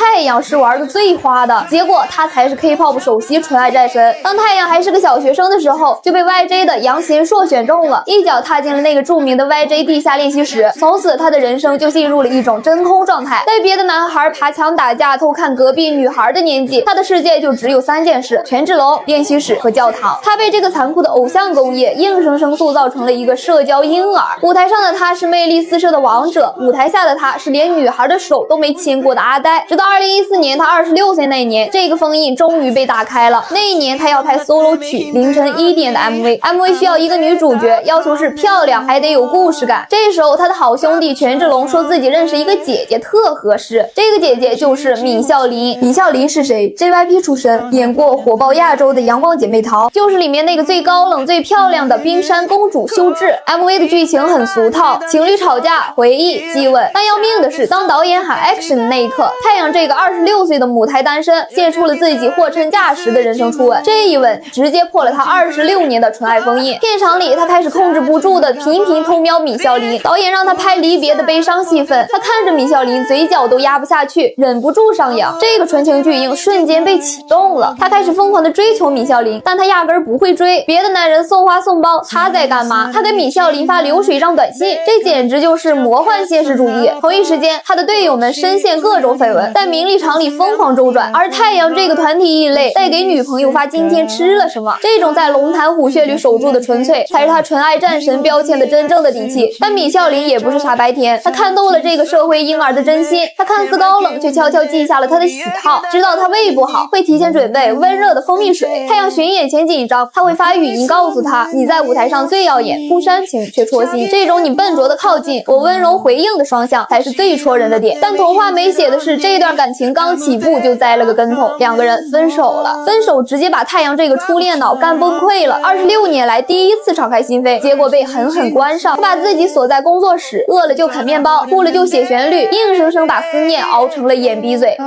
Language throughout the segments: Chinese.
太阳是玩的最花的，结果他才是 K-pop 首席纯爱战神。当太阳还是个小学生的时候，就被 YJ 的杨贤硕选中了，一脚踏进了那个著名的 YJ 地下练习室。从此他的人生就进入了一种真空状态，在别的男孩爬墙打架偷看隔壁女孩的年纪，他的世界就只有3件事：权志龙、练习室和教堂。他被这个残酷的偶像工业硬生生塑造成了一个社交婴儿。舞台上的他是魅力四射的王者，舞台下的他是连女孩的手都没牵过的阿呆。直到2014年他26岁那年，这个封印终于被打开了。那一年他要拍 solo 曲，凌晨1点的 MV 需要一个女主角，要求是漂亮还得有故事感。这时候他的好兄弟权志龙说自己认识一个姐姐特合适，这个姐姐就是闵孝琳。闵孝琳是谁？ JYP 出身，演过火爆亚洲的阳光姐妹淘，就是里面那个最高冷最漂亮的冰山公主秀智。 MV 的剧情很俗套，情侣吵架、回忆、激吻，但要命的是，当导演喊 action 的那一刻，太阳这个26岁的母胎单身献出了自己货真价实的人生初吻。这一吻直接破了他26年的纯爱封印。片场里他开始控制不住的频频偷瞄闵孝琳，导演让他拍离别的悲伤戏份，他看着闵孝琳嘴角都压不下去，忍不住上扬。这个纯情巨婴瞬间被启动了，他开始疯狂的追求闵孝琳，但他压根不会追，别的男人送花送包，他在干嘛？他给闵孝琳发流水账短信，这简直就是魔幻现实主义。同一时间，他的队友们深陷各种绯闻，在名利场里疯狂周转，而太阳这个团体异类在给女朋友发今天吃了什么，这种在龙潭虎穴里守住的纯粹，才是他纯爱战神标签的真正的底气。但闵孝琳也不是傻白甜，他看透了这个社会婴儿的真心，他看似高冷，却悄悄记下了他的喜好，知道他胃不好，会提前准备温热的蜂蜜水。太阳巡演前紧张，他会发语音告诉他，你在舞台上最耀眼，不煽情却戳心。这种你笨拙的靠近，我温柔回应的双向，才是最戳人的点。但童话没写的是，这段感情刚起步就栽了个跟头，两个人分手了。分手直接把太阳这个初恋脑干崩溃了。26年来第一次敞开心扉，结果被狠狠关上。他把自己锁在工作室，饿了就啃面包，哭了就写旋律，硬生生把思念熬成了眼鼻嘴。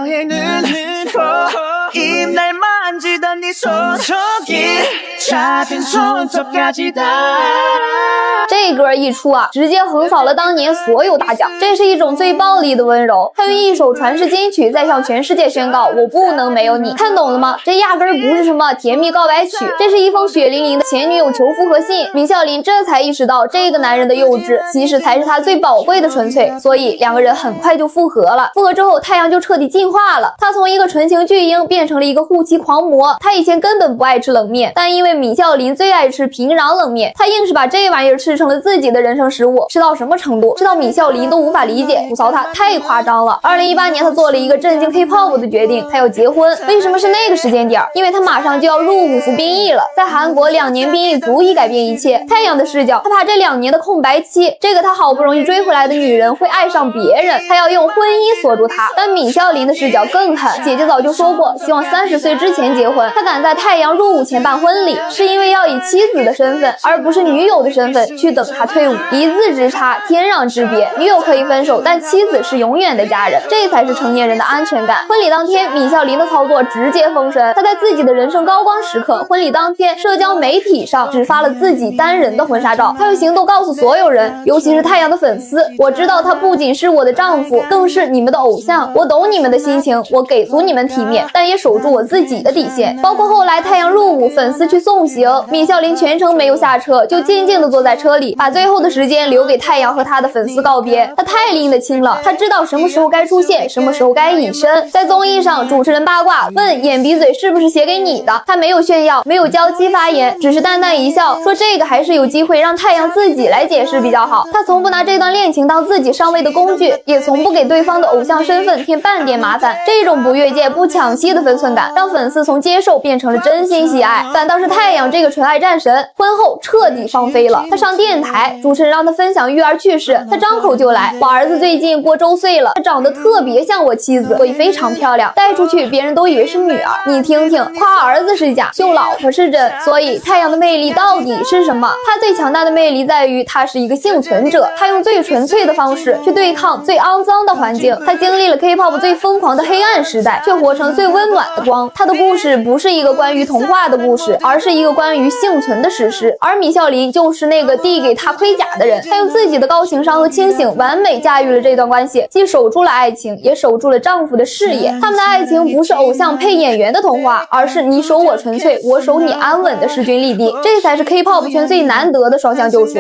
这歌一出啊，直接横扫了当年所有大奖。这是一种最暴力的温柔，他用一首传世金曲在向全世界宣告，我不能没有你。看懂了吗？这压根不是什么甜蜜告白曲，这是一封血淋淋的前女友求复合信。闵孝琳这才意识到，这个男人的幼稚其实才是他最宝贵的纯粹，所以两个人很快就复合了。复合之后，太阳就彻底进化了，他从一个纯情巨婴变成了一个护妻狂魔。他以前根本不爱吃冷面，但因为闵孝琳最爱吃平壤冷面，他硬是把这玩意儿吃成了自己的人生食物。吃到什么程度？吃到闵孝琳都无法理解，吐槽他太夸张了。2018年他做了一个震惊 K-pop 的决定，他要结婚。为什么是那个时间点？因为他马上就要入伍服兵役了。在韩国2年兵役足以改变一切。太阳的视角，他怕这2年的空白期，这个他好不容易追回来的女人会爱上别人，他要用婚姻锁住他。但闵孝琳的视角更狠，姐姐早就说过，希望30岁之前结婚。他敢在太阳入伍前办婚礼，是因为要以妻子的身份，而不是女友的身份去等他退伍。一字之差，天壤之别。女友可以分手，但妻子是永远的家人，这才是成年人的安全感。婚礼当天，闵孝琳的操作直接封神。他在自己的人生高光时刻，婚礼当天，社交媒体上只发了自己单人的婚纱照。他用行动告诉所有人，尤其是太阳的粉丝，我知道他不仅是我的丈夫，更是你们的偶像。我懂你们的心情，我给足你们体面，但也守住我自己的底线。包括后来太阳入伍，粉丝去送行，闵孝琳全程没有下车，就静静的坐在车里，把最后的时间留给太阳和他的粉丝告别。他太拎得清了，他知道什么时候该出现，什么时候该隐身。在综艺上，主持人八卦问眼鼻嘴是不是写给你的，他没有炫耀，没有娇妻发言，只是淡淡一笑，说这个还是有机会让太阳自己来解释比较好。他从不拿这段恋情当自己上位的工具，也从不给对方的偶像身份添半点麻烦。这种不越界不抢戏的分寸感，让粉丝从接受变成了真心喜爱。反倒是太阳这个纯爱战神，婚后彻底放飞了。他上电台，主持人让他分享育儿趣事，他张口就来，我儿子最近过周岁了，他长得特别像我妻子，所以非常漂亮，带出去别人都以为是女儿。你听听，夸儿子是假，秀老婆是真。所以太阳的魅力到底是什么？他最强大的魅力在于他是一个幸存者，他用最纯粹的方式去对抗最肮脏的环境。他经历了 K-pop 最疯狂的黑暗时代，却活成最温暖的光。他的故事不是一个关于童话的故事，而是一个关于幸存的史诗，而米孝琳就是那个递给他盔甲的人。她用自己的高情商和清醒，完美驾驭了这段关系，既守住了爱情，也守住了丈夫的事业。他们的爱情不是偶像配演员的童话，而是你守我纯粹，我守你安稳的势均力敌。这才是 K-pop 圈最难得的双向救赎。